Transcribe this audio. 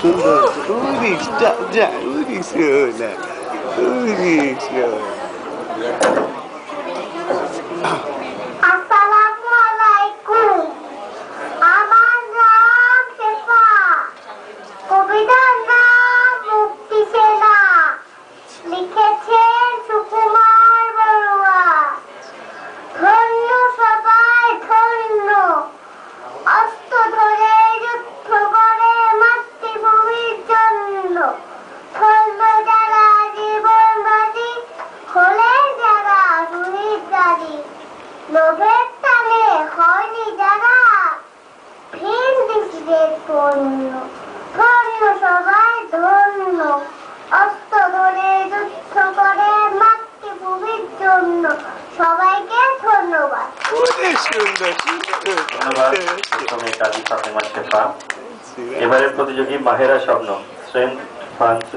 সুন্দর উড়িস যা যা উড়িস না উড়িস আসসালামু আলাইকুম। আমার নাম শেফা, কবিতার নাম মুক্তি সেনা, লিখেছেন সুকুমার বড়ুয়া। ধন্য সবাই ধন্য, অস্ত্র ধরে যুদ্ধ করে মাতৃভূমির জন্য। ধন্য যারা জীবনবাদী, হলে যারা শহীদবাদী। লোভের টানে হয়নি যারা ভিন দেশীদের পণ্য। ধন্য সবাই ধন্য, অস্ত্র ধরে যুদ্ধ করে মাতৃভূমির জন্য। সবাইকে ধন্যবাদ। এবারের প্রতিযোগী মাহেরা স্বপ্ন, স্ট্রেংথ